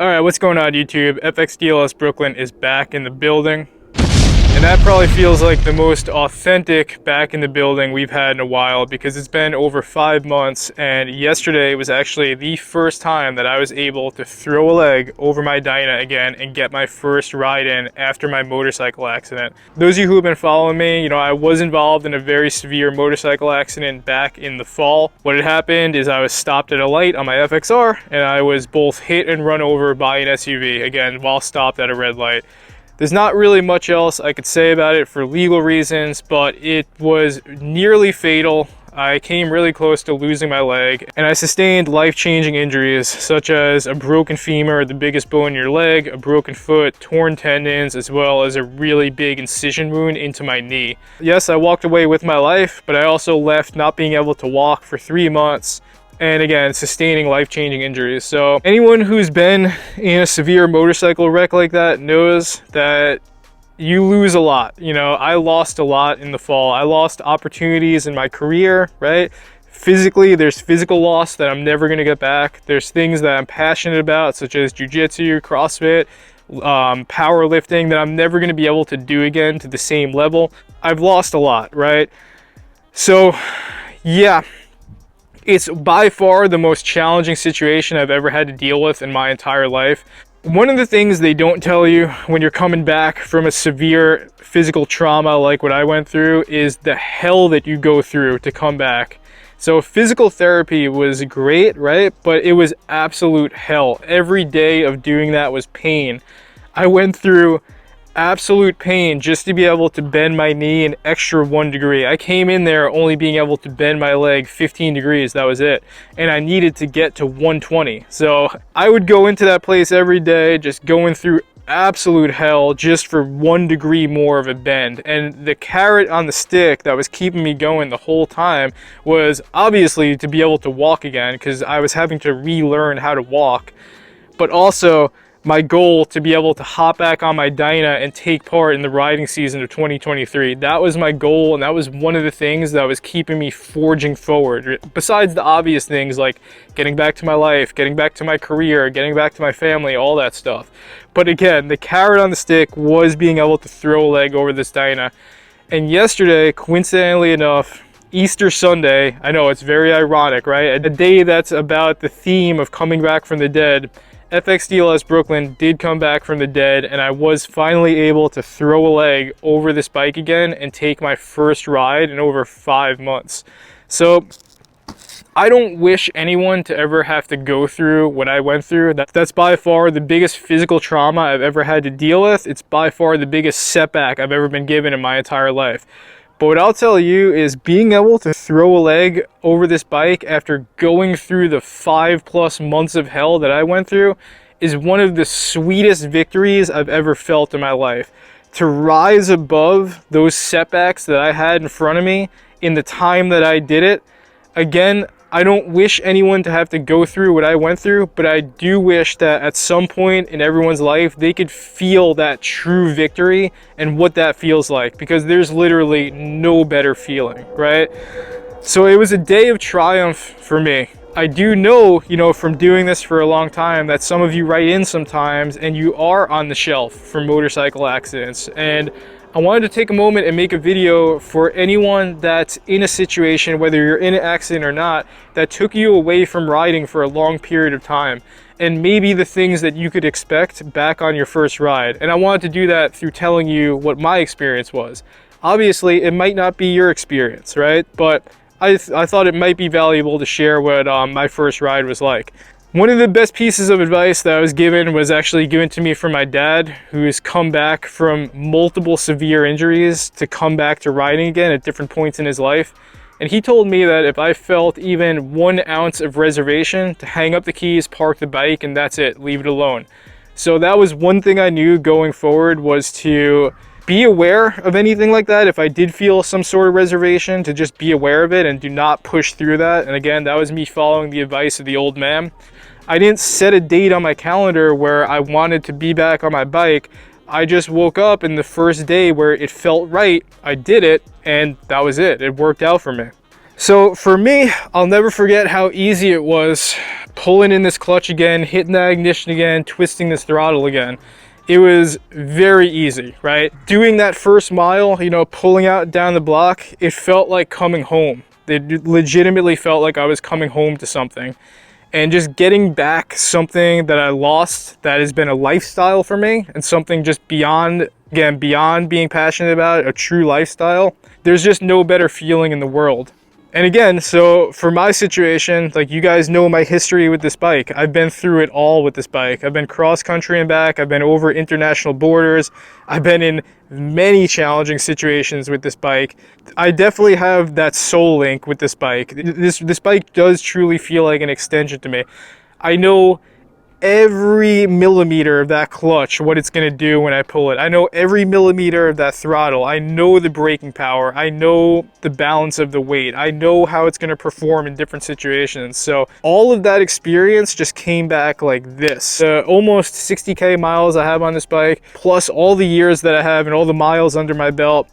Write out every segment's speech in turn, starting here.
Alright, what's going on YouTube? FXDLS Brooklyn is back in the building. And that probably feels like the most authentic back in the building we've had in a while, because it's been over 5 months, and yesterday was actually the first time that I was able to throw a leg over my Dyna again and get my first ride in after my motorcycle accident. Those of you who have been following me, you know, I was involved in a very severe motorcycle accident back in the fall. What had happened is I was stopped at a light on my FXR, and I was both hit and run over by an SUV, again, while stopped at a red light. There's not really much else I could say about it for legal reasons, but it was nearly fatal. I came really close to losing my leg, and I sustained life-changing injuries such as a broken femur, the biggest bone in your leg, a broken foot, torn tendons, as well as a really big incision wound into my knee. Yes, I walked away with my life, but I also left not being able to walk for 3 months. And again, sustaining life-changing injuries. So anyone who's been in a severe motorcycle wreck like that knows that you lose a lot. You know, I lost a lot in the fall. I lost opportunities in my career, right? Physically, there's physical loss that I'm never gonna get back. There's things that I'm passionate about, such as jiu-jitsu, CrossFit, powerlifting, that I'm never gonna be able to do again to the same level. I've lost a lot, right? So, yeah. It's by far the most challenging situation I've ever had to deal with in my entire life. One of the things they don't tell you when you're coming back from a severe physical trauma like what I went through is the hell that you go through to come back. So physical therapy was great, right? But it was absolute hell. Every day of doing that was pain. I went through absolute pain just to be able to bend my knee an extra 1 degree. I came in there only being able to bend my leg 15 degrees, that was it. And I needed to get to 120. So I would go into that place every day just going through absolute hell just for 1 degree more of a bend. And the carrot on the stick that was keeping me going the whole time was obviously to be able to walk again, because I was having to relearn how to walk, but also my goal to be able to hop back on my Dyna and take part in the riding season of 2023. That was my goal, and that was one of the things that was keeping me forging forward. Besides the obvious things like getting back to my life, getting back to my career, getting back to my family, all that stuff. But again, the carrot on the stick was being able to throw a leg over this Dyna. And yesterday, coincidentally enough, Easter Sunday, I know it's very ironic, right? A day that's about the theme of coming back from the dead, FXDLS Brooklyn did come back from the dead, and I was finally able to throw a leg over this bike again and take my first ride in over 5 months. So I don't wish anyone to ever have to go through what I went through. That's by far the biggest physical trauma I've ever had to deal with. It's by far the biggest setback I've ever been given in my entire life. But what I'll tell you is being able to throw a leg over this bike after going through the 5+ months of hell that I went through is one of the sweetest victories I've ever felt in my life. To rise above those setbacks that I had in front of me in the time that I did it, again, I don't wish anyone to have to go through what I went through, but I do wish that at some point in everyone's life, they could feel that true victory and what that feels like, because there's literally no better feeling, right? So it was a day of triumph for me. I do know, you know, from doing this for a long time, that some of you write in sometimes and you are on the shelf for motorcycle accidents. And I wanted to take a moment and make a video for anyone that's in a situation, whether you're in an accident or not, that took you away from riding for a long period of time, and maybe the things that you could expect back on your first ride. And I wanted to do that through telling you what my experience was. Obviously, it might not be your experience, right? But I thought it might be valuable to share what my first ride was like. One of the best pieces of advice that I was given was actually given to me from my dad, who's come back from multiple severe injuries to come back to riding again at different points in his life. And he told me that if I felt even 1 ounce of reservation, to hang up the keys, park the bike, and that's it, leave it alone. So that was one thing I knew going forward, was to be aware of anything like that. If I did feel some sort of reservation, to just be aware of it and do not push through that. And again, that was me following the advice of the old man. I didn't set a date on my calendar where I wanted to be back on my bike. I just woke up, and the first day where it felt right, I did it, and that was it. It worked out for me. So for me, I'll never forget how easy it was pulling in this clutch again, hitting that ignition again, twisting this throttle again. It was very easy, right? Doing that first mile, you know, pulling out down the block, it felt like coming home. It legitimately felt like I was coming home to something. And just getting back something that I lost that has been a lifestyle for me, and something just beyond, again, beyond being passionate about, a true lifestyle, there's just no better feeling in the world. And again, so for my situation, like, you guys know my history with this bike. I've been through it all with this bike. I've been cross country and back. I've been over international borders. I've been in many challenging situations with this bike. I definitely have that soul link with this bike. This bike does truly feel like an extension to me. I know every millimeter of that clutch, what it's going to do when I pull it. I know every millimeter of that throttle. I know the braking power. I know the balance of the weight. I know how it's going to perform in different situations. So all of that experience just came back like this. Almost 60K miles I have on this bike, plus all the years that I have and all the miles under my belt.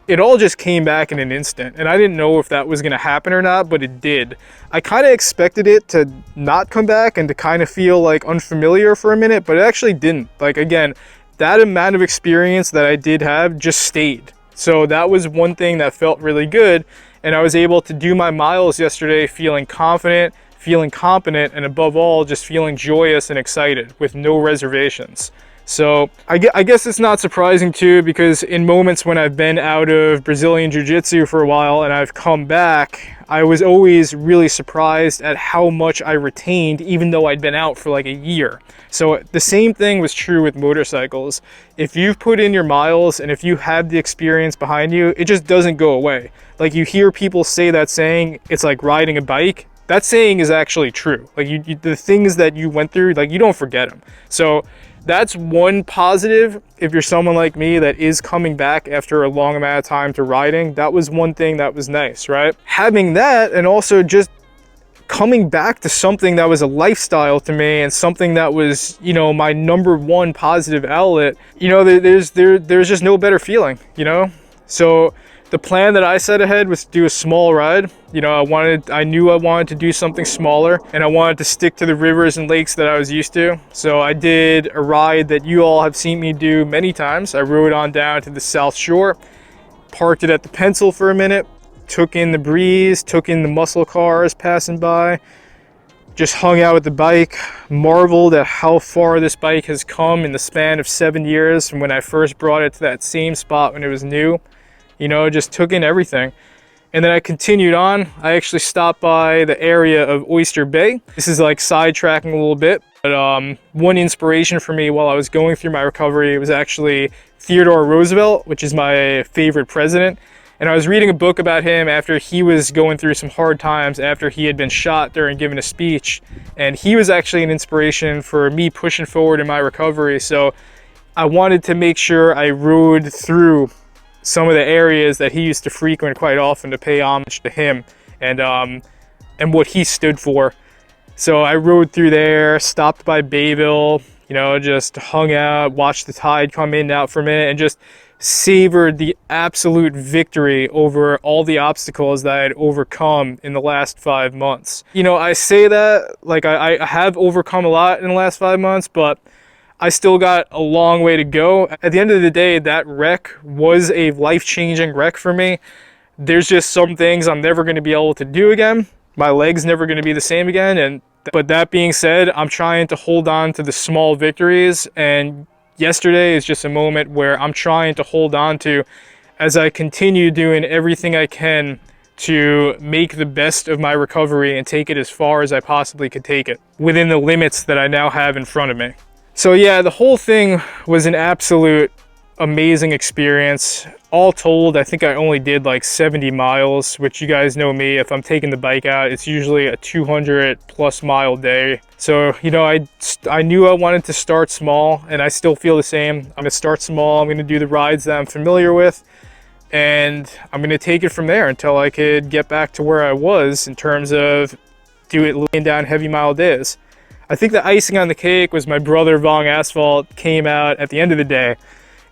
It all just came back in an instant, and I didn't know if that was going to happen or not, but it did. I kind of expected it to not come back and to kind of feel like unfamiliar for a minute, but it actually didn't. Like, again, that amount of experience that I did have just stayed. So that was one thing that felt really good, and I was able to do my miles yesterday feeling confident, feeling competent, and above all, just feeling joyous and excited with no reservations. So I guess it's not surprising too, because in moments when I've been out of Brazilian Jiu-Jitsu for a while and I've come back, I was always really surprised at how much I retained, even though I'd been out for like a year. So the same thing was true with motorcycles. If you've put in your miles and if you have the experience behind you, it just doesn't go away. Like, you hear people say that saying, it's like riding a bike. That saying is actually true. Like, the things that you went through, like, you don't forget them. So that's one positive. If you're someone like me that is coming back after a long amount of time to riding, that was one thing that was nice, right? Having that, and also just coming back to something that was a lifestyle to me and something that was, you know, my number one positive outlet, you know, there's just no better feeling, you know? So the plan that I set ahead was to do a small ride. You know, I knew I wanted to do something smaller, and I wanted to stick to the rivers and lakes that I was used to. So I did a ride that you all have seen me do many times. I rode on down to the South Shore, parked it at the Pencil for a minute, took in the breeze, took in the muscle cars passing by, just hung out with the bike, marveled at how far this bike has come in the span of 7 years from when I first brought it to that same spot when it was new. You know, just took in everything. And then I continued on. I actually stopped by the area of Oyster Bay. This is like sidetracking a little bit, but one inspiration for me while I was going through my recovery was actually Theodore Roosevelt, which is my favorite president. And I was reading a book about him after he was going through some hard times after he had been shot during giving a speech. And he was actually an inspiration for me pushing forward in my recovery. So I wanted to make sure I rode through some of the areas that he used to frequent quite often to pay homage to him and what he stood for. So I rode through there, stopped by Bayville, you know, just hung out, watched the tide come in and out for a minute, and just savored the absolute victory over all the obstacles that I had overcome in the last 5 months. You know, I say that like I have overcome a lot in the last 5 months, but I still got a long way to go. At the end of the day, that wreck was a life-changing wreck for me. There's just some things I'm never going to be able to do again. My leg's never going to be the same again. But that being said, I'm trying to hold on to the small victories. And yesterday is just a moment where I'm trying to hold on to as I continue doing everything I can to make the best of my recovery and take it as far as I possibly could take it within the limits that I now have in front of me. So yeah, the whole thing was an absolute amazing experience. All told, I think I only did like 70 miles, which you guys know me, if I'm taking the bike out, it's usually a 200 plus mile day. So, you know, I knew I wanted to start small, and I still feel the same. I'm gonna start small, I'm gonna do the rides that I'm familiar with, and I'm gonna take it from there until I could get back to where I was in terms of laying down heavy mile days. I think the icing on the cake was my brother Vong Asphalt came out at the end of the day,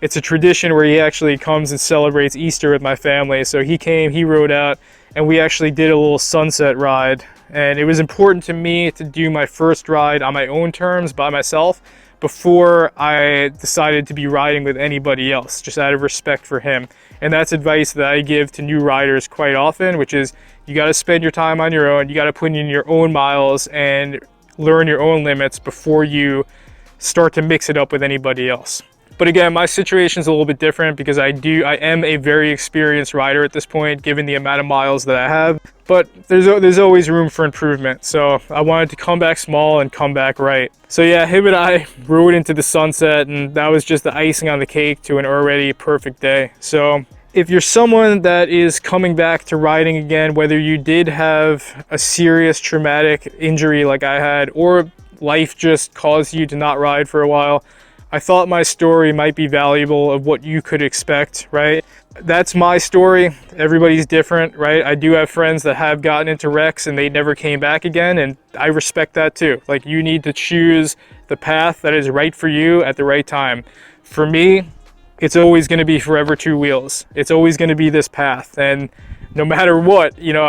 it's a tradition where he actually comes and celebrates Easter with my family. So he came, he rode out, and we actually did a little sunset ride. And it was important to me to do my first ride on my own terms by myself before I decided to be riding with anybody else, just out of respect for him. And that's advice that I give to new riders quite often, which is you got to spend your time on your own. You got to put in your own miles and learn your own limits before you start to mix it up with anybody else. But again, my situation is a little bit different because I am a very experienced rider at this point, given the amount of miles that I have. But there's always room for improvement. So I wanted to come back small and come back right. So yeah, him and I rode into the sunset, and that was just the icing on the cake to an already perfect day. So if you're someone that is coming back to riding again, whether you did have a serious traumatic injury like I had, or life just caused you to not ride for a while, I thought my story might be valuable of what you could expect, right? That's my story. Everybody's different, right? I do have friends that have gotten into wrecks and they never came back again, and I respect that too. Like, you need to choose the path that is right for you at the right time. For me, it's always going to be forever two wheels. It's always going to be this path, and no matter what, you know,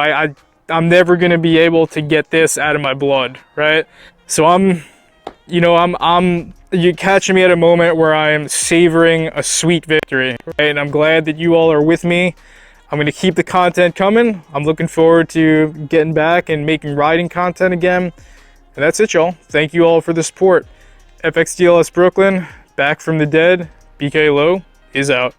I'm never going to be able to get this out of my blood, right? So you're catching me at a moment where I'm savoring a sweet victory, right? And I'm glad that you all are with me. I'm going to keep the content coming. I'm looking forward to getting back and making riding content again. And that's it, y'all. Thank you all for the support. FXDLS Brooklyn, back from the dead. BK Low is out.